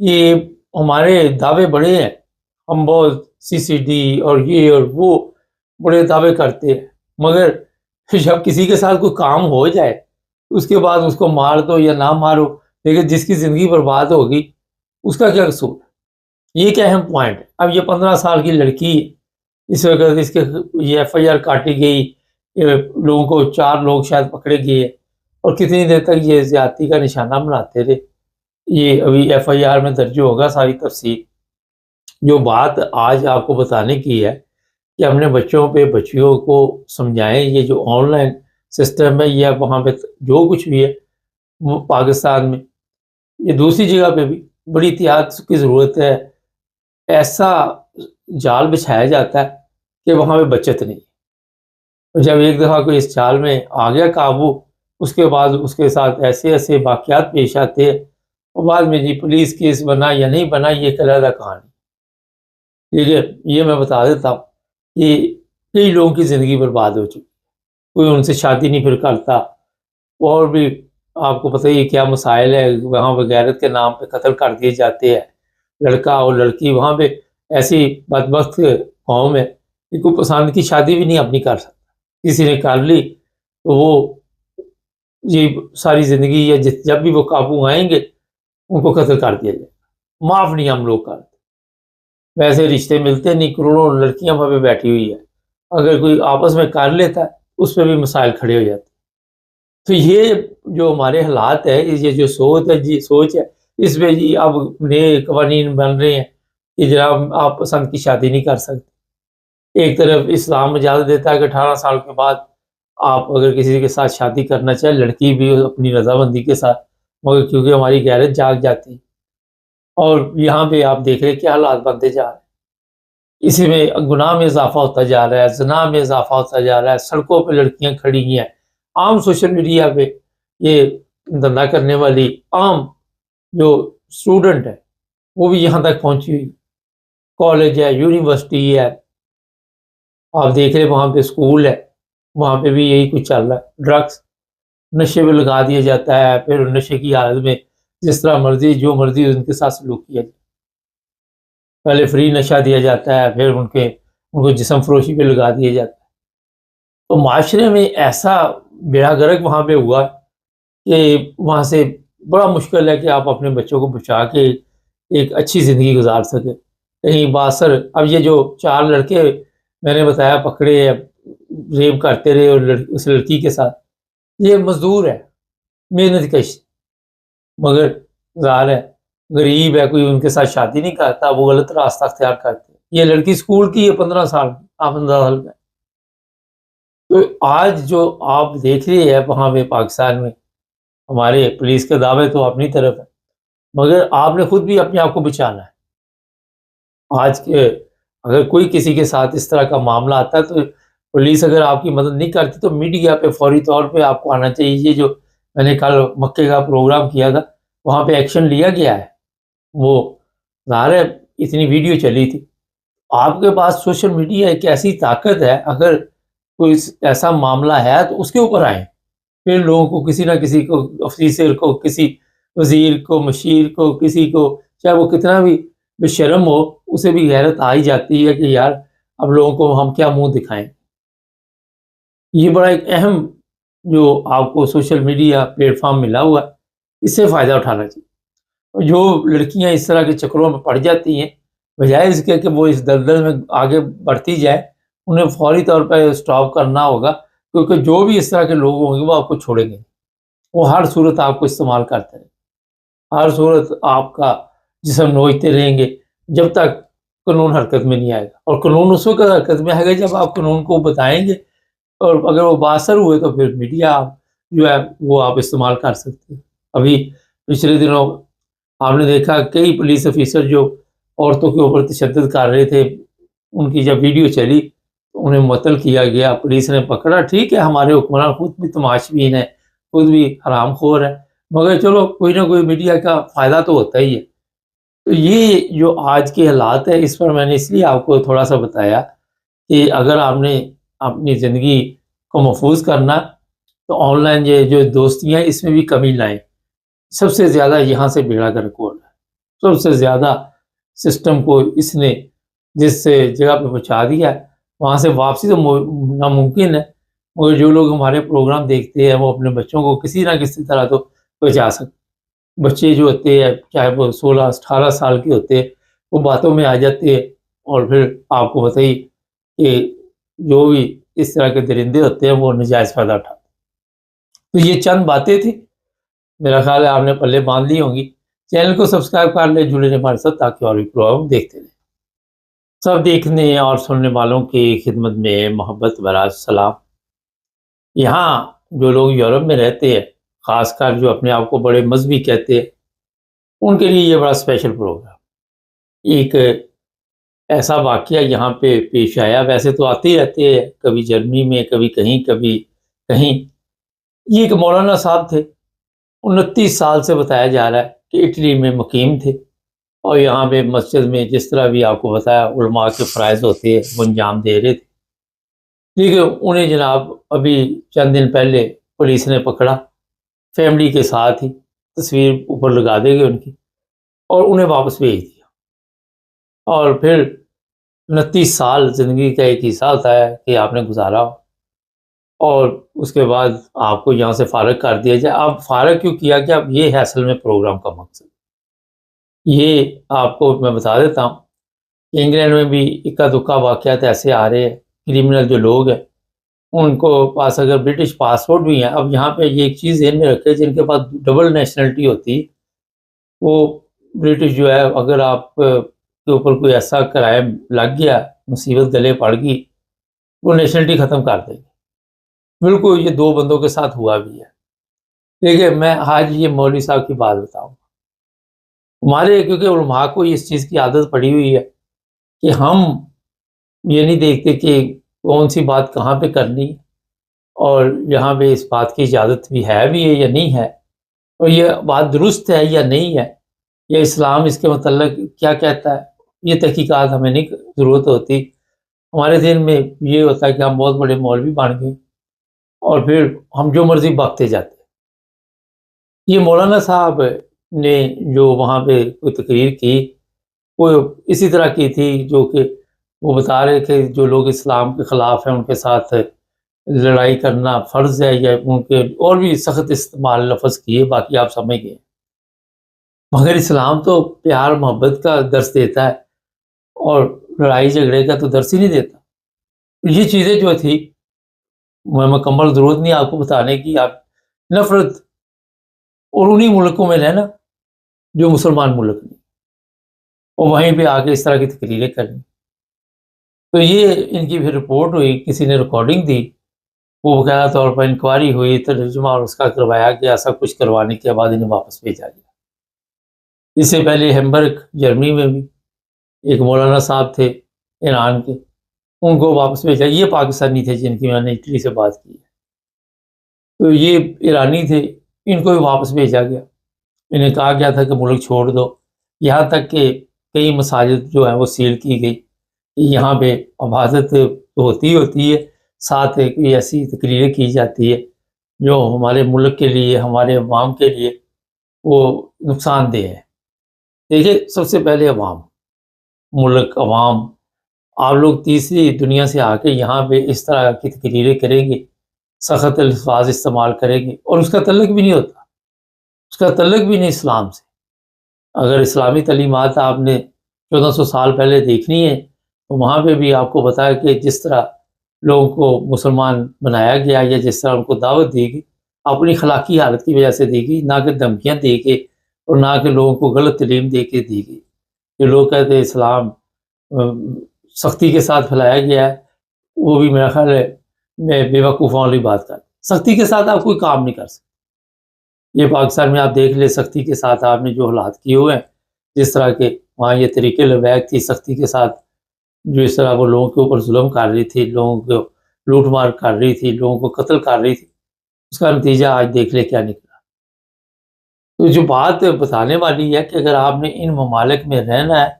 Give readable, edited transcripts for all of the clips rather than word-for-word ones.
یہ ہمارے دعوے بڑے ہیں، ہم بہت CCD اور یہ اور وہ بڑے دعوے کرتے ہیں، مگر جب کسی کے ساتھ کوئی کام ہو جائے اس کے بعد اس کو مار دو یا نہ مارو، لیکن جس کی زندگی برباد ہوگی اس کا کیا قصور؟ یہ ایک اہم پوائنٹ ہے۔ اب یہ 15 سال کی لڑکی ہے، اس وقت اس کے یہ FIR کاٹی گئی، یہ لوگوں کو 4 لوگ شاید پکڑے گئے، اور کتنی دیر تک یہ زیادتی کا نشانہ بناتے رہے۔ یہ ابھی FIR میں درج ہوگا ساری تفصیل۔ جو بات آج آپ کو بتانے کی ہے کہ اپنے بچوں پہ بچیوں کو سمجھائیں، یہ جو آن لائن سسٹم ہے یا وہاں پہ جو کچھ بھی ہے وہ پاکستان میں، یہ دوسری جگہ پہ بھی بڑی احتیاط کی ضرورت ہے۔ ایسا جال بچھایا جاتا ہے کہ وہاں پہ بچت نہیں، اور جب ایک دفعہ کوئی اس جال میں آ گیا قابو، اس کے بعد اس کے ساتھ ایسے ایسے واقعات پیش آتے ہیں، اور بعد میں جی پولیس کیس بنا یا نہیں بنا یہ ایک علیحدہ کہانی۔ ٹھیک ہے، یہ میں بتا دیتا ہوں کہ کئی لوگوں کی زندگی برباد ہو چکی، کوئی ان سے شادی نہیں پھر کرتا، اور بھی آپ کو پتہ ہی کیا مسائل ہے، وہاں غیرت کے نام پہ قتل کر دیے جاتے ہیں، لڑکا اور لڑکی وہاں پہ ایسی بدبخت قوم ہے کہ کوئی پسند کی شادی بھی نہیں اپنی کر سکتا، کسی نے کر لی تو وہ یہ ساری زندگی یا جب بھی وہ قابو آئیں گے ان کو قتل کر دیا جائے، معاف نہیں ہم لوگ کرتے۔ ویسے رشتے ملتے نہیں، کروڑوں لڑکیاں وہاں پہ بیٹھی ہوئی ہے، اگر کوئی آپس میں کر لیتا ہے اس پہ بھی مسائل کھڑے ہو جاتے ہیں۔ تو یہ جو ہمارے حالات ہے، یہ جو سوچ ہے اس پہ جی اب نئے قوانین بن رہے ہیں کہ جناب آپ پسند کی شادی نہیں کر سکتے۔ ایک طرف اسلام اجازت دیتا ہے کہ 18 سال کے بعد آپ اگر کسی کے ساتھ شادی کرنا چاہے، لڑکی بھی اپنی رضامندی کے ساتھ، مگر کیونکہ ہماری غیرت جاگ جاتی ہے، اور یہاں پہ آپ دیکھ رہے ہیں کیا حالات بنتے جا رہے ہیں، اسی میں گناہ میں اضافہ ہوتا جا رہا ہے، زنا میں اضافہ ہوتا جا رہا ہے، سڑکوں پہ لڑکیاں کھڑی ہیں، عام سوشل میڈیا پہ یہ دھندا کرنے والی عام جو اسٹوڈنٹ ہے وہ بھی یہاں تک پہنچی ہوئی، کالج ہے، یونیورسٹی ہے، آپ دیکھ رہے وہاں پہ اسکول ہے، وہاں پہ بھی یہی کچھ چل رہا ہے، ڈرگس نشے پہ لگا دیا جاتا ہے، پھر نشے کی حالت میں جس طرح مرضی جو مرضی ان کے ساتھ سلوک کیا جائے، پہلے فری نشہ دیا جاتا ہے، پھر ان کو جسم فروشی پہ لگا دیا جاتا ہے۔ تو معاشرے میں ایسا بیڑا گرک وہاں پہ ہوا کہ وہاں سے بڑا مشکل ہے کہ آپ اپنے بچوں کو بچا کے ایک اچھی زندگی گزار سکے۔ کہیں باثر اب یہ جو 4 لڑکے میں نے بتایا پکڑے ریپ کرتے رہے اور اس لڑکی کے ساتھ، یہ مزدور ہے، محنت کش، مگر ظاہر ہے غریب ہے، کوئی ان کے ساتھ شادی نہیں کرتا، وہ غلط راستہ اختیار کرتے۔ یہ لڑکی اسکول کی ہے، 15 سال کی، آپ اندازہ لگائیں۔ تو آج جو آپ دیکھ رہے ہیں وہاں پہ پاکستان میں، ہمارے پولیس کے دعوے تو اپنی طرف ہے، مگر آپ نے خود بھی اپنے آپ کو بچانا ہے۔ آج کے اگر کوئی کسی کے ساتھ اس طرح کا معاملہ آتا ہے تو پولیس اگر آپ کی مدد نہیں کرتی تو میڈیا پہ فوری طور پہ آپ کو آنا چاہیے۔ یہ جو میں نے کل مکے کا پروگرام کیا تھا وہاں پہ ایکشن لیا گیا ہے، وہ ظاہر ہے اتنی ویڈیو چلی تھی۔ آپ کے پاس سوشل میڈیا ایک ایسی طاقت ہے، اگر کوئی ایسا معاملہ ہے تو اس کے اوپر آئیں، پھر لوگوں کو کسی نہ کسی کو، افسر کو، کسی وزیر کو، مشیر کو، کسی کو، چاہے وہ کتنا بھی بے شرم ہو، اسے بھی غیرت آ ہی جاتی ہے کہ یار اب لوگوں کو ہم کیا منہ دکھائیں۔ یہ بڑا ایک اہم جو آپ کو سوشل میڈیا پلیٹ فارم ملا ہوا ہے، اس سے فائدہ اٹھانا چاہیے۔ اور جو لڑکیاں اس طرح کے چکروں میں پڑ جاتی ہیں، بجائے اس کے کہ وہ اس دلدل میں آگے بڑھتی جائے، انہیں فوری طور پہ اسٹاپ کرنا ہوگا، کیونکہ جو بھی اس طرح کے لوگ ہوں گے وہ آپ کو چھوڑیں گے، وہ ہر صورت آپ کو استعمال کرتے ہیں، ہر صورت آپ کا جسم نوچتے رہیں گے جب تک قانون حرکت میں نہیں آئے گا، اور قانون اس وقت حرکت میں آئے گا جب آپ قانون کو بتائیں گے، اور اگر وہ باثر ہوئے تو پھر میڈیا جو ہے وہ آپ استعمال کر سکتے ہیں۔ ابھی پچھلے دنوں آپ نے دیکھا کئی پولیس افیسر جو عورتوں کے اوپر تشدد کر رہے تھے، ان کی جب ویڈیو چلی تو انہیں معطل کیا گیا، پولیس نے پکڑا۔ ٹھیک ہے ہمارے حکمران خود بھی تماشبین ہے، خود بھی حرام خور ہے، مگر چلو کوئی نہ کوئی میڈیا کا فائدہ تو ہوتا ہی ہے۔ تو یہ جو آج کے حالات ہے اس پر میں نے اس لیے آپ کو تھوڑا سا بتایا کہ اگر آپ نے اپنی زندگی کو محفوظ کرنا تو آن لائن یہ جو دوستیاں اس میں بھی کمی لائیں، سب سے زیادہ یہاں سے بیڑا گرک ہو رہا ہے۔ سب سے زیادہ سسٹم کو اس نے جس سے جگہ پہ پہنچا دیا ہے وہاں سے واپسی تو ناممکن ہے، مگر جو لوگ ہمارے پروگرام دیکھتے ہیں وہ اپنے بچوں کو کسی نہ کسی طرح تو پہنچا سکتے۔ بچے جو ہوتے ہیں چاہے وہ 16-18 سال کے ہوتے ہیں وہ باتوں میں آ جاتے ہیں، اور پھر آپ کو بتائیے کہ جو بھی اس طرح کے درندے ہوتے ہیں وہ نجائز فائدہ اٹھاتے ہیں۔ تو یہ چند باتیں تھی، میرا خیال ہے آپ نے پلے باندھ لی ہوں گی۔ چینل کو سبسکرائب کر لیں، جڑے رہیں ہمارے ساتھ تاکہ اور بھی پروگرام دیکھتے رہیں۔ سب دیکھنے اور سننے والوں کی خدمت میں محبت بھرا سلام۔ یہاں جو لوگ یورپ میں رہتے ہیں، خاص کر جو اپنے آپ کو بڑے مذہبی کہتے ہیں، ان کے لیے یہ بڑا اسپیشل پروگرام۔ ایک ایسا واقعہ یہاں پہ پیش آیا، ویسے تو آتے ہی رہتے ہیں، کبھی جرمنی میں، کبھی کہیں کبھی کہیں۔ یہ ایک مولانا صاحب تھے، 29 سال سے بتایا جا رہا ہے کہ اٹلی میں مقیم تھے، اور یہاں پہ مسجد میں جس طرح بھی آپ کو بتایا علماء کے فرائض ہوتے ہیں وہ انجام دے رہے تھے۔ لیکن انہیں جناب ابھی چند دن پہلے پولیس نے پکڑا، فیملی کے ساتھ ہی تصویر اوپر لگا دے گی ان کی، اور انہیں واپس بھیج دیا۔ اور پھر 29 سال زندگی کا ایک حصہ ہوتا ہے کہ آپ نے گزارا ہو، اور اس کے بعد آپ کو یہاں سے فارغ کر دیا جائے۔ آپ فارغ کیوں کیا گیا؟ اب یہ ہے اصل میں پروگرام کا مقصد۔ یہ آپ کو میں بتا دیتا ہوں کہ انگلینڈ میں بھی اکا دکا واقعات ایسے آ رہے ہیں، کرمنل جو لوگ ہیں ان کو پاس اگر برٹش پاسپورٹ بھی ہیں، اب یہاں پہ یہ ایک چیز ذہن میں رکھے، جن کے پاس ڈبل نیشنلٹی ہوتی وہ برٹش جو ہے، اگر آپ کے اوپر کوئی ایسا کرائم لگ گیا، مصیبت گلے پڑ گئی، وہ نیشنلٹی ختم کر دے گی۔ بالکل یہ 2 بندوں کے ساتھ ہوا بھی ہے۔ دیکھیے میں آج یہ مولوی صاحب کی بات بتاؤں، ہمارے کیونکہ علماء کو اس چیز کی عادت پڑی ہوئی ہے کہ ہم یہ نہیں دیکھتے کہ کون سی بات کہاں پہ کرنی، اور یہاں پہ اس بات کی اجازت بھی ہے یا نہیں ہے، اور یہ بات درست ہے یا نہیں ہے، یا اسلام اس کے متعلق کیا کہتا ہے۔ یہ تحقیقات ہمیں نہیں ضرورت ہوتی، ہمارے ذہن میں یہ ہوتا ہے کہ ہم بہت بڑے مولوی بن گئے اور پھر ہم جو مرضی بکتے جاتے ہیں۔ یہ مولانا صاحب نے جو وہاں پہ کوئی تقریر کی وہ اسی طرح کی تھی، جو کہ وہ بتا رہے تھے جو لوگ اسلام کے خلاف ہیں ان کے ساتھ لڑائی کرنا فرض ہے، یا ان کے اور بھی سخت استعمال لفظ کیے، باقی آپ سمجھ گئے۔ مگر اسلام تو پیار محبت کا درس دیتا ہے، اور لڑائی جھگڑے کا تو درس ہی نہیں دیتا۔ یہ چیزیں جو تھی میں مکمل ضرورت نہیں آپ کو بتانے کی، آپ نفرت اور انہی ملکوں میں رہنا جو مسلمان ملک نہیں، اور وہیں پہ آ کے اس طرح کی تقریریں کرنی۔ تو یہ ان کی پھر رپورٹ ہوئی، کسی نے ریکارڈنگ دی، وہ باقاعدہ طور پر انکوائری ہوئی، ترجمہ اور اس کا کروایا گیا، سب کچھ کروانے کے بعد انہیں واپس بھیجا گیا۔ اس سے پہلے ہیمبرگ جرمنی میں بھی ایک مولانا صاحب تھے ایران کے، ان کو واپس بھیجا۔ یہ پاکستانی تھے جن کی میں نے اٹلی سے بات کی ہے، تو یہ ایرانی تھے، ان کو بھی واپس بھیجا گیا۔ انہیں کہا گیا تھا کہ ملک چھوڑ دو، یہاں تک کہ کئی مساجد جو ہیں وہ سیل کی گئی۔ یہاں پہ عبادت ہوتی ہے، ساتھ کوئی ایسی تقریریں کی جاتی ہے جو ہمارے ملک کے لیے، ہمارے عوام کے لیے وہ نقصان دہ ہے۔ دیکھیے سب سے پہلے عوام، ملک، عوام، آپ لوگ تیسری دنیا سے آ کے یہاں پہ اس طرح کی تقریریں کریں گے، سخت الفاظ استعمال کریں گے، اور اس کا تعلق بھی نہیں ہوتا، اس کا تعلق بھی نہیں اسلام سے۔ اگر اسلامی تعلیمات آپ نے 1400 سال پہلے دیکھنی ہے تو وہاں پہ بھی آپ کو بتایا کہ جس طرح لوگوں کو مسلمان بنایا گیا، یا جس طرح ان کو دعوت دی گئی، اپنی اخلاقی حالت کی وجہ سے دی گئی، نہ کہ دھمکیاں دے کے اور نہ کہ لوگوں کو غلط تعلیم دے کے دی گئی۔ جو لوگ کہتے ہیں اسلام سختی کے ساتھ پھیلایا گیا ہے، وہ بھی میرا خیال ہے میں بے وقوفوں والی بات کر، سختی کے ساتھ آپ کوئی کام نہیں کر سکتے۔ یہ پاکستان میں آپ دیکھ لیں، سختی کے ساتھ آپ نے جو حالات کیے ہوئے ہیں، جس طرح کے وہاں یہ طریقے لبیک تھی، سختی کے ساتھ جو اس طرح وہ لوگوں کے اوپر ظلم کر رہی تھی، لوگوں کو لوٹ مار کر رہی تھی، لوگوں کو قتل کر رہی تھی، اس کا نتیجہ آج دیکھ لے کیا نکلا۔ تو جو بات بتانے والی ہے کہ اگر آپ نے ان ممالک میں رہنا ہے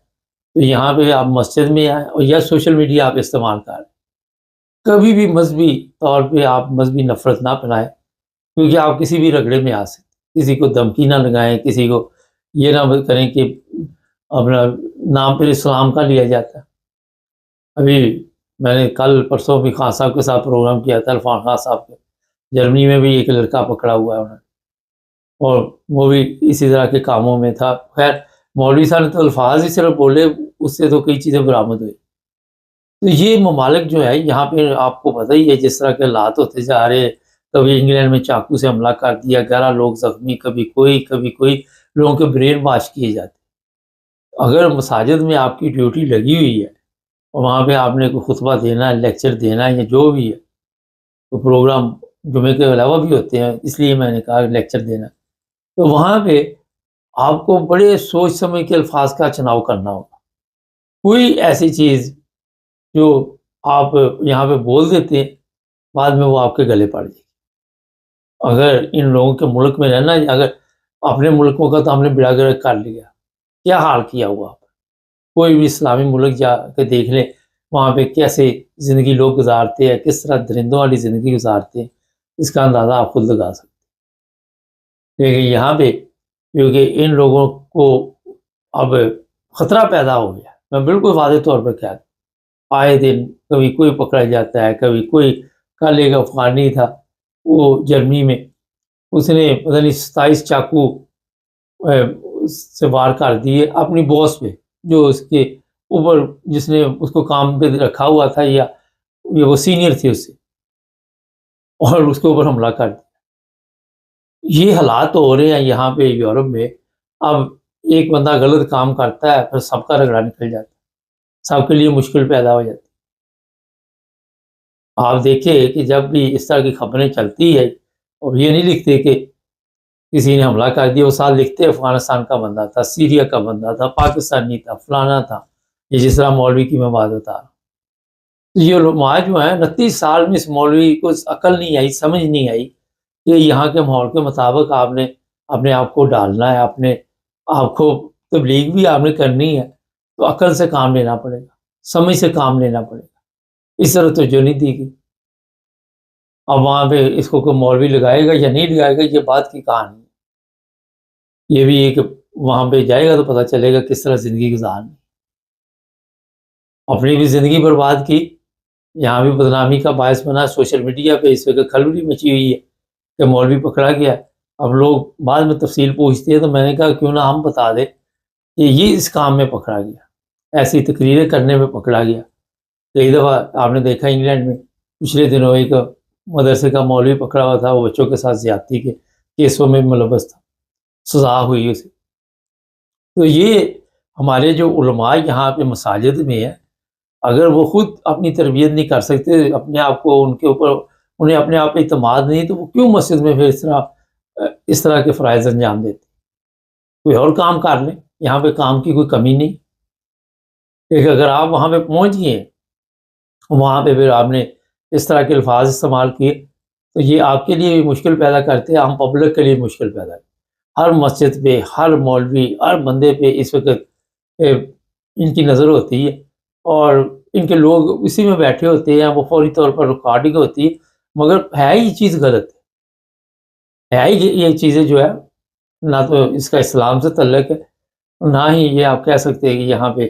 تو یہاں پہ آپ مسجد میں آئیں، اور یا سوشل میڈیا آپ استعمال کریں، کبھی بھی مذہبی طور پہ آپ مذہبی نفرت نہ پھیلائیں، کیونکہ آپ کسی بھی رگڑے میں آ سکتے، کسی کو دھمکی نہ لگائیں، کسی کو یہ نہ کریں کہ اپنا نام پھر اسلام کا لیا جاتا ہے. ابھی میں نے کل پرسوں بھی خان صاحب کے ساتھ پروگرام کیا تھا، عرفان خان صاحب کے. جرمنی میں بھی ایک لڑکا پکڑا ہوا ہے انہوں نے، اور وہ بھی اسی طرح کے کاموں میں تھا. خیر مولوی صاحب نے تو الفاظ ہی صرف بولے، اس سے تو کئی چیزیں برآمد ہوئی. تو یہ ممالک جو ہے یہاں پہ آپ کو پتہ ہی ہے جس طرح کے حالات ہوتے جا رہے. کبھی انگلینڈ میں چاقو سے حملہ کر دیا، 11 لوگ زخمی، کبھی کوئی لوگوں کے برین واش کیے جاتے. اگر مساجد میں آپ کی ڈیوٹی لگی ہوئی ہے اور وہاں پہ آپ نے کوئی خطبہ دینا ہے، لیکچر دینا ہے، یا جو بھی ہے، تو پروگرام جمعے کے علاوہ بھی ہوتے ہیں، اس لیے میں نے کہا لیکچر دینا، تو وہاں پہ آپ کو بڑے سوچ سمجھ کے الفاظ کا چناؤ کرنا ہوگا. کوئی ایسی چیز جو آپ یہاں پہ بول دیتے ہیں، بعد میں وہ آپ کے گلے پڑ جائے. اگر ان لوگوں کے ملک میں رہنا، اگر اپنے ملکوں کا تو ہم نے بیڑا گرک کر لیا، کیا حال کیا ہوا آپ. کوئی بھی اسلامی ملک جا کے دیکھ لیں، وہاں پہ کیسے زندگی لوگ گزارتے ہیں، کس طرح درندوں والی زندگی گزارتے ہیں، اس کا اندازہ آپ خود لگا سکتے ہیں. لیکن یہاں پہ کیونکہ ان لوگوں کو اب خطرہ پیدا ہو گیا، میں بالکل واضح طور پر کہہ دوں. آئے دن کبھی کوئی پکڑا جاتا ہے، کبھی کوئی. کل ایک افغانی تھا وہ جرمنی میں، اس نے پتہ نہیں 27 چاقو سے وار کر دیے اپنی باس پہ، جو اس کے اوپر، جس نے اس کو کام پہ رکھا ہوا تھا، یا وہ سینئر تھی اس سے، اور اس کے اوپر حملہ کر دیا. یہ حالات ہو رہے ہیں یہاں پہ یورپ میں. اب ایک بندہ غلط کام کرتا ہے، پھر سب کا رگڑا نکل جاتا ہے، سب کے لیے مشکل پیدا ہو جاتی. آپ دیکھیں کہ جب بھی اس طرح کی خبریں چلتی ہے، اور یہ نہیں لکھتے کہ کسی نے حملہ کر دیا، وہ ساتھ لکھتے افغانستان کا بندہ تھا، سیریا کا بندہ تھا، پاکستانی تھا، فلانا تھا. یہ جس طرح مولوی کی میں بات بتا رہا ہوں. یہ علماء جو ہیں 29 سال میں اس مولوی کو عقل نہیں آئی، سمجھ نہیں آئی کہ یہاں کے ماحول کے مطابق آپ نے اپنے آپ کو ڈالنا ہے، اپنے آپ کو تبلیغ بھی آپ نے کرنی ہے، تو عقل سے کام لینا پڑے گا، سمجھ سے کام لینا پڑے گا. اس طرح تو جو نہیں دی گئی. اب وہاں پہ اس کو کوئی مولوی لگائے گا یا نہیں لگائے گا، یہ بات کی کہانی ہے. یہ بھی ہے کہ وہاں پہ جائے گا تو پتہ چلے گا کس طرح زندگی گزارنی. اپنی بھی زندگی برباد کی، یہاں بھی بدنامی کا باعث بنا. سوشل میڈیا پہ اس وقت کھلبلی مچی ہوئی ہے کہ مولوی پکڑا گیا. اب لوگ بعد میں تفصیل پوچھتے ہیں، تو میں نے کہا کیوں نہ ہم بتا دیں کہ یہ اس کام میں پکڑا گیا، ایسی تقریریں کرنے میں پکڑا گیا. کئی دفعہ آپ نے دیکھا انگلینڈ میں پچھلے دنوں ایک مدرسے کا مولوی پکڑا ہوا تھا، وہ بچوں کے ساتھ زیادتی کے کیسوں میں ملوث تھا، سزا ہوئی اسے. تو یہ ہمارے جو علماء یہاں پہ مساجد میں ہیں، اگر وہ خود اپنی تربیت نہیں کر سکتے، اپنے آپ کو، ان کے اوپر انہیں اپنے آپ پہ اعتماد نہیں، تو وہ کیوں مسجد میں پھر اس طرح کے فرائض انجام دیتے. کوئی اور کام کر لیں، یہاں پہ کام کی کوئی کمی نہیں. لیکن اگر آپ وہاں پہ پہنچ گئے، وہاں پہ پھر آپ نے اس طرح کے الفاظ استعمال کیے، تو یہ آپ کے لیے بھی مشکل پیدا کرتے ہیں، عام پبلک کے لیے مشکل پیدا کرتے. ہر مسجد پہ، ہر مولوی، ہر بندے پہ اس وقت ان کی نظر ہوتی ہے، اور ان کے لوگ اسی میں بیٹھے ہوتے ہیں. وہ فوری طور پر ریکارڈنگ ہوتی ہے، مگر ہے یہ چیز غلط ہے ہی. یہ چیزیں جو ہے، نہ تو اس کا اسلام سے تعلق ہے، نہ ہی یہ آپ کہہ سکتے ہیں کہ یہاں پہ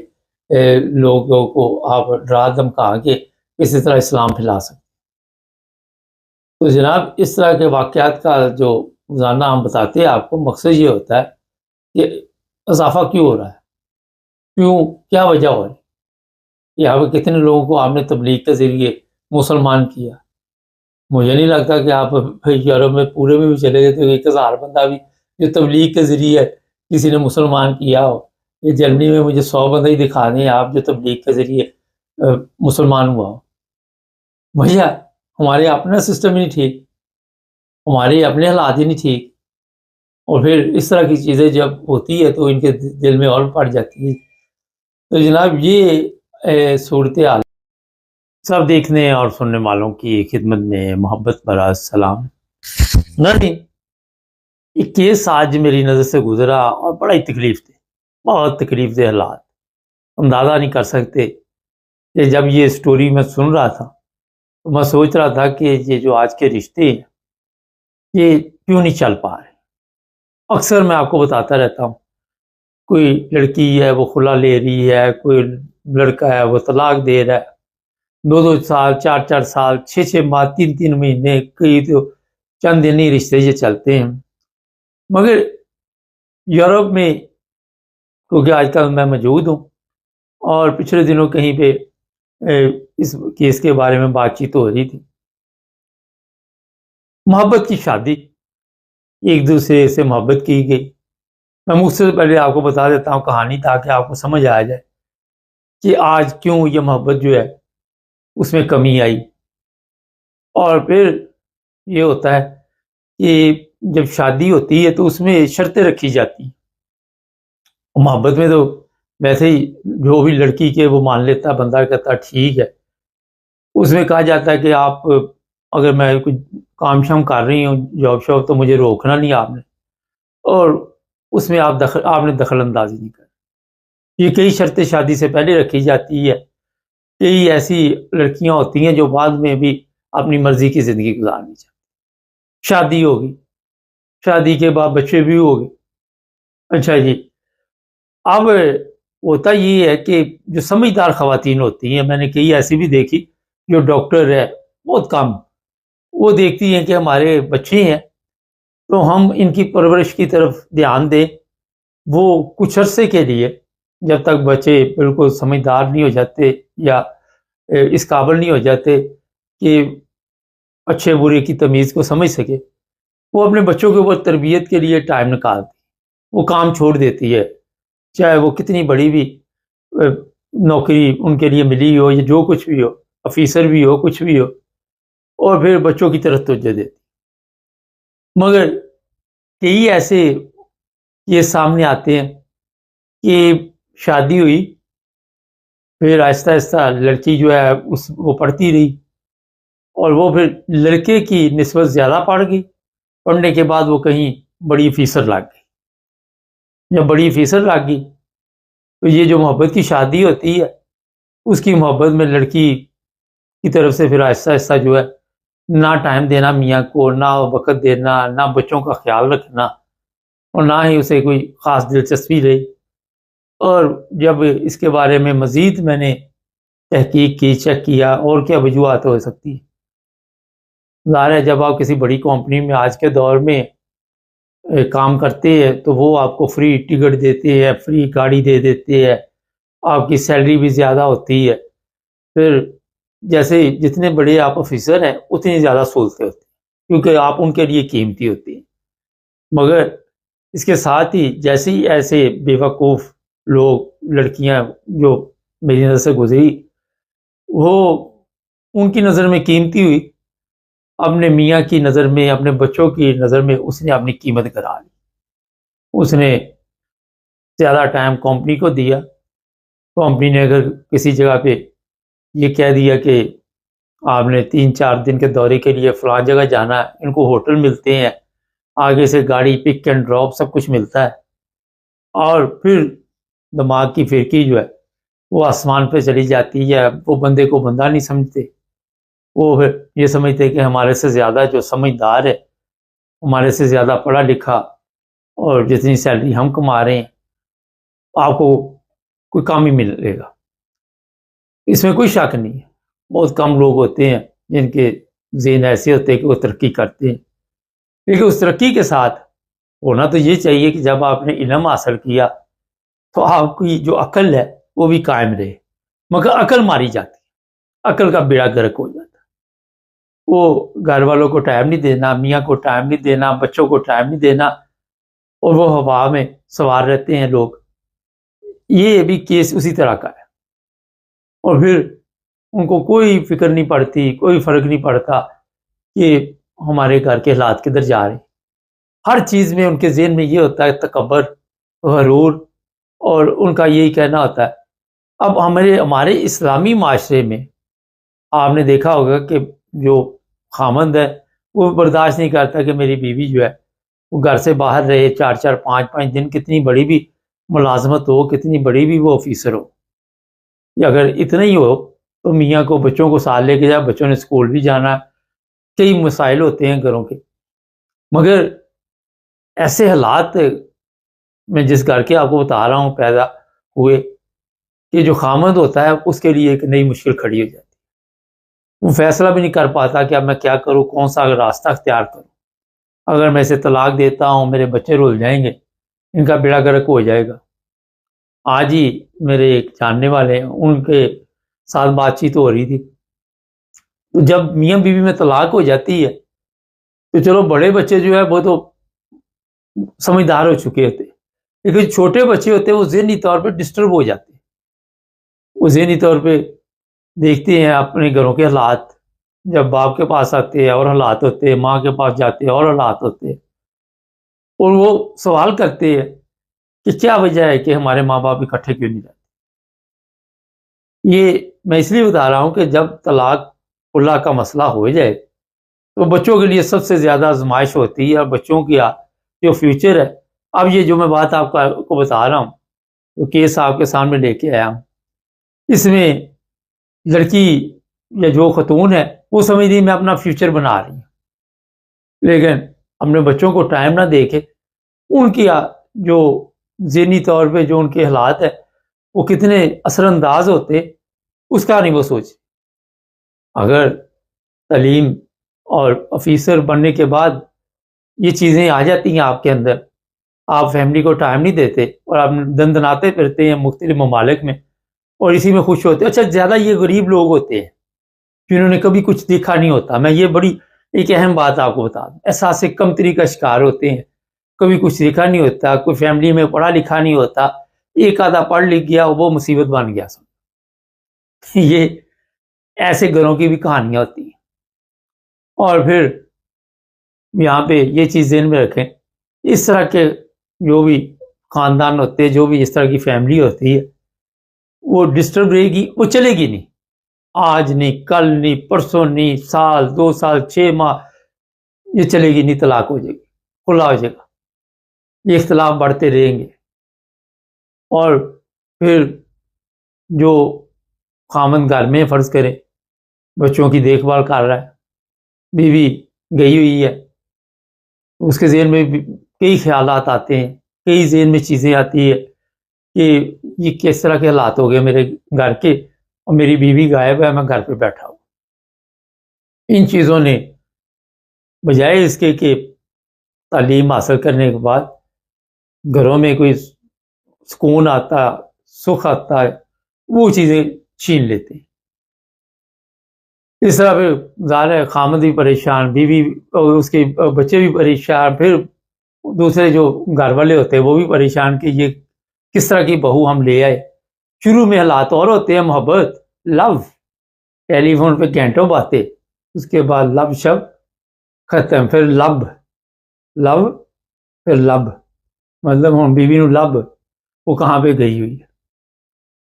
لوگوں کو آپ ڈرا دھمکا کے کسی طرح اسلام پھیلا سکتے. تو جناب اس طرح کے واقعات کا جو روزانہ ہم بتاتے ہیں آپ کو، مقصد یہ ہوتا ہے کہ اضافہ کیوں ہو رہا ہے، کیوں، کیا وجہ ہو رہی ہے. یہاں پہ کتنے لوگوں کو آپ نے تبلیغ کے ذریعے مسلمان کیا. مجھے نہیں لگتا کہ آپ یورپ میں پورے میں بھی چلے گئے تو 1000 بندہ بھی جو تبلیغ کے ذریعے کسی نے مسلمان کیا ہو. یہ جرمنی میں مجھے 100 بندہ ہی دکھا دیں آپ جو تبلیغ کے ذریعے مسلمان ہوا ہو. بھیا ہمارے اپنا سسٹم ہی نہیں ٹھیک، ہمارے اپنے حالات ہی نہیں ٹھیک، اور پھر اس طرح کی چیزیں جب ہوتی ہے تو ان کے دل میں اور پڑ جاتی ہے. تو جناب یہ صورتحال سب دیکھنے اور سننے والوں کی خدمت میں محبت بھرا سلام. نہیں، ایک کیس آج میری نظر سے گزرا اور بڑا ہی تکلیف دہ، بہت تکلیف دہ حالات. اندازہ نہیں کر سکتے کہ جب یہ سٹوری میں سن رہا تھا تو میں سوچ رہا تھا کہ یہ جو آج کے رشتے ہیں یہ کیوں نہیں چل پا رہے. اکثر میں آپ کو بتاتا رہتا ہوں کوئی لڑکی ہے وہ خلا لے رہی ہے، کوئی لڑکا ہے وہ طلاق دے رہا ہے، 2 2 سال، 4 4 سال، 6 6 ماہ، 3 3 مہینے، کئی تو چند دن ہی رشتے یہ چلتے ہیں۔ مگر یورپ میں، کیونکہ آج کل میں موجود ہوں اور پچھلے دنوں کہیں پہ اس کیس کے بارے میں بات چیت ہو رہی تھی، محبت کی شادی، ایک دوسرے سے محبت کی گئی۔ میں مجھ سے پہلے آپ کو بتا دیتا ہوں کہانی تاکہ آپ کو سمجھ آ جائے کہ آج کیوں یہ محبت جو ہے اس میں کمی آئی۔ اور پھر یہ ہوتا ہے کہ جب شادی ہوتی ہے تو اس میں شرطیں رکھی جاتی ہیں۔ محبت میں تو ویسے ہی جو بھی لڑکی کے وہ مان لیتا، بندہ کہتا ٹھیک ہے۔ اس میں کہا جاتا ہے کہ آپ اگر میں کچھ کام شام کر رہی ہوں، جاب شاب، تو مجھے روکنا نہیں آپ نے، اور اس میں آپ نے دخل اندازی نہیں کرنی۔ یہ کئی شرطیں شادی سے پہلے رکھی جاتی ہے۔ کئی ایسی لڑکیاں ہوتی ہیں جو بعد میں بھی اپنی مرضی کی زندگی گزارنی چاہتی، شادی ہوگی، شادی کے بعد بچے بھی ہو گئے۔ اچھا جی، اب ہوتا یہ ہے کہ جو سمجھدار خواتین ہوتی ہیں، میں نے کئی ایسی بھی دیکھی جو ڈاکٹر ہے، بہت کم، وہ دیکھتی ہیں کہ ہمارے بچے ہیں تو ہم ان کی پرورش کی طرف دھیان دیں۔ وہ کچھ عرصے کے لیے، جب تک بچے بالکل سمجھدار نہیں ہو جاتے یا اس قابل نہیں ہو جاتے کہ اچھے برے کی تمیز کو سمجھ سکے، وہ اپنے بچوں کے اوپر تربیت کے لیے ٹائم نکالتی، وہ کام چھوڑ دیتی ہے، چاہے وہ کتنی بڑی بھی نوکری ان کے لیے ملی ہو یا جو کچھ بھی ہو، آفیسر بھی ہو، کچھ بھی ہو، اور پھر بچوں کی طرف توجہ دیتی۔ مگر کئی ایسے یہ سامنے آتے ہیں کہ شادی ہوئی، پھر آہستہ آہستہ لڑکی جو ہے وہ پڑھتی رہی، اور وہ پھر لڑکے کی نسبت زیادہ پڑھ گئی، پڑھنے کے بعد وہ کہیں بڑی آفیسر لگ گئی۔ جب بڑی آفیسر لگ گئی تو یہ جو محبت کی شادی ہوتی ہے، اس کی محبت میں لڑکی کی طرف سے پھر آہستہ آہستہ جو ہے نہ ٹائم دینا میاں کو، نہ وقت دینا، نہ بچوں کا خیال رکھنا، اور نہ ہی اسے کوئی خاص دلچسپی رہی۔ اور جب اس کے بارے میں مزید میں نے تحقیق کی، چیک کیا اور کیا وجوہات ہو سکتی ہے۔ ظاہر ہے جب آپ کسی بڑی کمپنی میں آج کے دور میں کام کرتے ہیں تو وہ آپ کو فری ٹکٹ دیتے ہیں، فری گاڑی دے دیتے ہیں، آپ کی سیلری بھی زیادہ ہوتی ہے، پھر جیسے جتنے بڑے آپ آفیسر ہیں اتنی زیادہ سہولتیں ہوتی ہیں کیونکہ آپ ان کے لیے قیمتی ہوتی ہیں۔ مگر اس کے ساتھ ہی جیسے ہی ایسے بے وقوف لوگ، لڑکیاں جو میری نظر سے گزری، وہ ان کی نظر میں قیمتی ہوئی، اپنے میاں کی نظر میں، اپنے بچوں کی نظر میں اس نے اپنی قیمت کرا لی۔ اس نے زیادہ ٹائم کمپنی کو دیا۔ کمپنی نے اگر کسی جگہ پہ یہ کہہ دیا کہ آپ نے 3 4 دن کے دورے کے لیے فلاں جگہ جانا ہے، ان کو ہوٹل ملتے ہیں، آگے سے گاڑی پک اینڈ ڈراپ سب کچھ ملتا ہے، اور پھر دماغ کی پھرکی جو ہے وہ آسمان پہ چلی جاتی ہے۔ وہ بندے کو بندہ نہیں سمجھتے، وہ پھر یہ سمجھتے کہ ہمارے سے زیادہ جو سمجھدار ہے، ہمارے سے زیادہ پڑھا لکھا، اور جتنی سیلری ہم کما رہے ہیں آپ کو کوئی کام ہی ملے گا۔ اس میں کوئی شک نہیں ہے، بہت کم لوگ ہوتے ہیں جن کے ذہن ایسے ہوتے ہیں کہ وہ ترقی کرتے ہیں، لیکن اس ترقی کے ساتھ ہونا تو یہ چاہیے کہ جب آپ نے علم حاصل کیا تو آپ کی جو عقل ہے وہ بھی قائم رہے۔ مگر عقل ماری جاتی ہے، عقل کا بیڑا غرق ہو جاتا ہے۔ وہ گھر والوں کو ٹائم نہیں دینا، میاں کو ٹائم نہیں دینا، بچوں کو ٹائم نہیں دینا، اور وہ ہوا میں سوار رہتے ہیں لوگ۔ یہ بھی کیس اسی طرح کا ہے، اور پھر ان کو کوئی فکر نہیں پڑتی، کوئی فرق نہیں پڑتا کہ ہمارے گھر کے حالات کدھر جا رہے ہیں۔ ہر چیز میں ان کے ذہن میں یہ ہوتا ہے تکبر، غرور، اور ان کا یہی کہنا ہوتا ہے۔ اب ہمارے اسلامی معاشرے میں آپ نے دیکھا ہوگا کہ جو خامند ہے وہ برداشت نہیں کرتا کہ میری بیوی جو ہے وہ گھر سے باہر رہے 4 4 5 5 دن، کتنی بڑی بھی ملازمت ہو، کتنی بڑی بھی وہ آفیسر ہو، یا اگر اتنا ہی ہو تو میاں کو بچوں کو ساتھ لے کے جائے، بچوں نے اسکول بھی جانا ہے، کئی مسائل ہوتے ہیں گھروں کے۔ مگر ایسے حالات میں جس گھر کے آپ کو بتا رہا ہوں پیدا ہوئے، کہ جو خامند ہوتا ہے اس کے لیے ایک نئی مشکل کھڑی ہو جاتی ہے۔ وہ فیصلہ بھی نہیں کر پاتا کہ اب میں کیا کروں، کون سا راستہ اختیار کروں۔ اگر میں اسے طلاق دیتا ہوں میرے بچے رول جائیں گے، ان کا بیڑا گرک ہو جائے گا۔ آج ہی میرے ایک جاننے والے ہیں، ان کے ساتھ بات چیت ہو رہی تھی، تو جب میاں بیوی میں طلاق ہو جاتی ہے تو چلو بڑے بچے جو ہے وہ تو سمجھدار ہو چکے ہوتے، لیکن چھوٹے بچے ہوتے ہیں وہ ذہنی طور پہ ڈسٹرب ہو جاتے ہیں۔ وہ ذہنی طور پہ دیکھتے ہیں اپنے گھروں کے حالات، جب باپ کے پاس آتے ہیں اور حالات ہوتے ہیں، ماں کے پاس جاتے ہیں اور حالات ہوتے ہیں، اور وہ سوال کرتے ہیں کہ کیا وجہ ہے کہ ہمارے ماں باپ اکٹھے کیوں نہیں رہتے۔ یہ میں اس لیے بتا رہا ہوں کہ جب طلاق اللہ کا مسئلہ ہو جائے تو بچوں کے لیے سب سے زیادہ آزمائش ہوتی ہے، اور بچوں کا جو فیوچر ہے۔ اب یہ جو میں بات آپ کو بتا رہا ہوں، جو کیس آپ کے سامنے لے کے آیا ہوں، اس میں لڑکی یا جو خاتون ہے وہ سمجھ رہی میں اپنا فیوچر بنا رہی ہوں، لیکن اپنے بچوں کو ٹائم نہ دے کے ان کی جو ذہنی طور پہ جو ان کے حالات ہے وہ کتنے اثر انداز ہوتے اس کا نہیں وہ سوچ۔ اگر تعلیم اور آفیسر بننے کے بعد یہ چیزیں آ جاتی ہیں آپ کے اندر، آپ فیملی کو ٹائم نہیں دیتے اور آپ دندناتے پھرتے ہیں مختلف ممالک میں اور اسی میں خوش ہوتے ہیں۔ اچھا، زیادہ یہ غریب لوگ ہوتے ہیں جنہوں نے کبھی کچھ دیکھا نہیں ہوتا۔ میں یہ بڑی ایک اہم بات آپ کو بتا دوں، احساس کمتری کا شکار ہوتے ہیں، کبھی کچھ دیکھا نہیں ہوتا، کوئی فیملی میں پڑھا لکھا نہیں ہوتا، ایک آدھا پڑھ لکھ گیا وہ مصیبت بن گیا سب۔ یہ ایسے گھروں کی بھی کہانیاں ہوتی ہیں۔ اور پھر یہاں پہ یہ چیز ذہن میں رکھیں، اس طرح کے جو بھی خاندان ہوتے ہیں، جو بھی اس طرح کی فیملی ہوتی ہے، وہ ڈسٹرب رہے گی، وہ چلے گی نہیں، آج نہیں، کل نہیں، پرسوں نہیں، سال 2 سال 6 ماہ یہ چلے گی نہیں، طلاق ہو جائے گی، کھلا ہو جائے گا، یہ اختلاف بڑھتے رہیں گے۔ اور پھر جو خامند گھر میں فرض کرے بچوں کی دیکھ بھال کر رہا ہے، بیوی گئی ہوئی ہے، اس کے ذہن میں بھی کئی خیالات آتے ہیں، کئی ذہن میں چیزیں آتی ہے کہ یہ کس طرح کے حالات ہو گئے میرے گھر کے، اور میری بیوی غائب ہے، میں گھر پہ بیٹھا ہوں۔ ان چیزوں نے بجائے اس کے کہ تعلیم حاصل کرنے کے بعد گھروں میں کوئی سکون آتا، سکھ آتا ہے، وہ چیزیں چھین لیتے ہیں۔ اس طرح پھر ظاہر ہے خامد بھی پریشان، بیوی اور اس کے بچے بھی پریشان، پھر دوسرے جو گھر والے ہوتے ہیں وہ بھی پریشان کہ یہ کس طرح کی بہو ہم لے آئے۔ شروع میں حالات اور ہوتے ہیں، محبت، لو، ٹیلی فون پہ گھنٹوں باتیں، اس کے بعد لب شب ختم، پھر لب لو، پھر لب، مطلب ہم بیوی نو لب وہ کہاں پہ گئی ہوئی ہے۔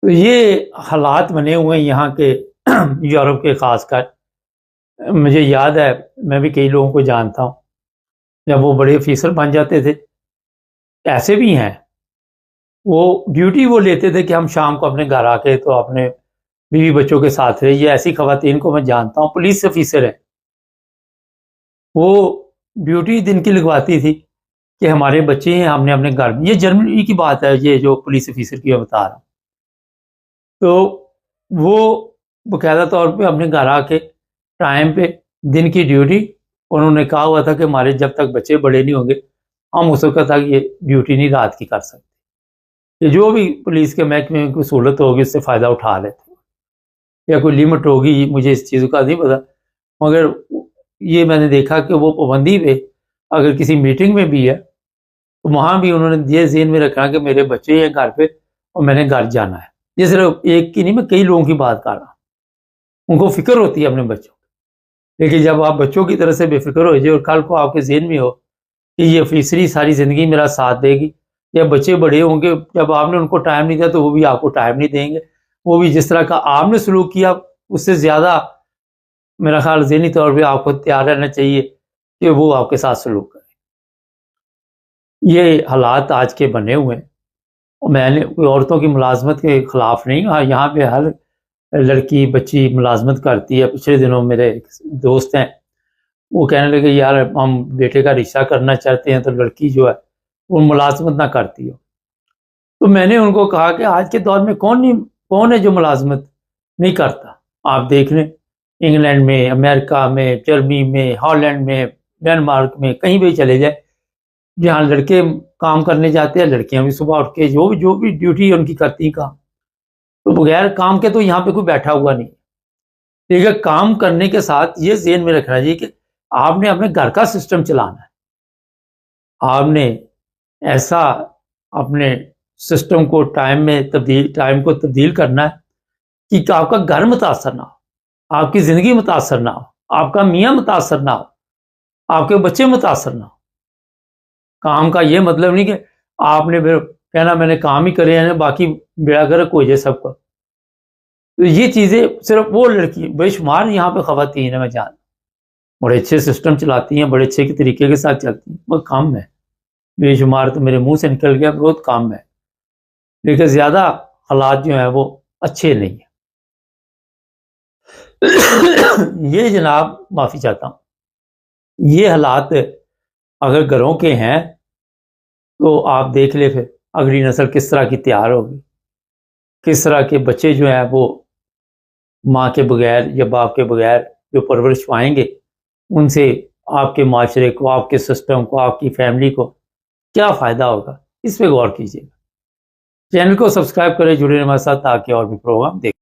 تو یہ حالات بنے ہوئے ہیں یہاں کے، یورپ کے خاص کر۔ مجھے یاد ہے میں بھی کئی لوگوں کو جانتا ہوں، جب وہ بڑے آفیسر بن جاتے تھے، ایسے بھی ہیں وہ ڈیوٹی وہ لیتے تھے کہ ہم شام کو اپنے گھر آ کے تو اپنے بیوی بچوں کے ساتھ رہے۔ یہ ایسی خواتین کو میں جانتا ہوں، پولیس آفیسر ہے، وہ ڈیوٹی دن کی لگواتی تھی کہ ہمارے بچے ہیں، ہم نے اپنے گھر میں، یہ جرمنی کی بات ہے، یہ جو پولیس آفیسر کی میں بتا رہا ہوں، تو وہ باقاعدہ طور پہ اپنے گھر آ کے ٹائم پہ دن کی ڈیوٹی، انہوں نے کہا ہوا تھا کہ ہمارے جب تک بچے بڑے نہیں ہوں گے ہم اس وقت تک یہ ڈیوٹی نہیں رات کی کر سکتے۔ کہ جو بھی پولیس کے محکمے میں کوئی سہولت ہوگی اس سے فائدہ اٹھا لیتے، یا کوئی لمٹ ہوگی، مجھے اس چیزوں کا نہیں پتا، مگر یہ میں نے دیکھا کہ وہ پابندی پہ اگر کسی میٹنگ میں بھی ہے تو وہاں بھی انہوں نے یہ ذہن میں رکھا کہ میرے بچے ہیں گھر پہ اور میں نے گھر جانا ہے۔ یہ صرف ایک کی نہیں، میں کئی لوگوں کی بات کر رہا ہوں، ان کو فکر ہوتی ہے اپنے بچوں کی۔ لیکن جب آپ بچوں کی طرح سے بے فکر ہو جائے اور کل کو آپ کے ذہن میں ہو کہ یہ آفیسری ساری زندگی میرا ساتھ دے گی، یا بچے بڑے ہوں گے، جب آپ نے ان کو ٹائم نہیں دیا تو وہ بھی آپ کو ٹائم نہیں دیں گے، وہ بھی جس طرح کا آپ نے سلوک کیا اس سے زیادہ میرا خیال ذہنی طور پہ آپ کو تیار رہنا چاہیے کہ وہ آپ کے ساتھ سلوک کریں۔ یہ حالات آج کے بنے ہوئے ہیں، اور میں نے کوئی عورتوں کی ملازمت کے خلاف نہیں، یہاں پہ ہر لڑکی بچی ملازمت کرتی ہے۔ پچھلے دنوں میرے ایک دوست ہیں، وہ کہنے لگے یار ہم بیٹے کا رشتہ کرنا چاہتے ہیں تو لڑکی جو ہے وہ ملازمت نہ کرتی ہو۔ تو میں نے ان کو کہا کہ آج کے دور میں کون ہے جو ملازمت نہیں کرتا؟ آپ دیکھ لیں، انگلینڈ میں، امریکہ میں، جرمنی میں، ہالینڈ میں، ڈنمارک میں، کہیں بھی چلے جائیں، جہاں لڑکے کام کرنے جاتے ہیں، لڑکیاں بھی صبح اٹھ کے جو بھی ڈیوٹی ان کی کرتی ہیں کام، تو بغیر کام کے تو یہاں پہ کوئی بیٹھا ہوا نہیں۔ لیکن کام کرنے کے ساتھ یہ ذہن میں رکھنا چاہیے کہ آپ نے اپنے گھر کا سسٹم چلانا ہے، آپ نے ایسا اپنے سسٹم کو ٹائم کو تبدیل کرنا ہے کہ آپ کا گھر متاثر نہ ہو، آپ کی زندگی متاثر نہ ہو، آپ کا میاں متاثر نہ ہو، آپ کے بچے متاثر نہ ہو۔ کام کا یہ مطلب نہیں کہ آپ نے پھر کہنا میں نے کام ہی کرے ہیں، باقی بیڑا گرک ہو جائے سب کا۔ تو یہ چیزیں صرف وہ لڑکی، بے شمار یہاں پہ خواتین ہیں، میں جان بڑے اچھے سسٹم چلاتی ہیں، بڑے اچھے کے طریقے کے ساتھ چلتی ہیں، وہ کام ہے بے شمار، تو میرے منہ سے نکل گیا، بہت کام ہے، لیکن زیادہ حالات جو ہیں وہ اچھے نہیں ہیں۔ یہ جناب معافی چاہتا ہوں، یہ حالات اگر گھروں کے ہیں تو آپ دیکھ لیں پھر اگلی نسل کس طرح کی تیار ہوگی، کس طرح کے بچے جو ہیں وہ ماں کے بغیر یا باپ کے بغیر جو پرورش پائیں گے، ان سے آپ کے معاشرے کو، آپ کے سسٹم کو، آپ کی فیملی کو کیا فائدہ ہوگا، اس پہ غور کیجیے گا۔ چینل کو سبسکرائب کریں، جڑے رہیں ہمارے ساتھ تاکہ اور بھی پروگرام دیکھیں۔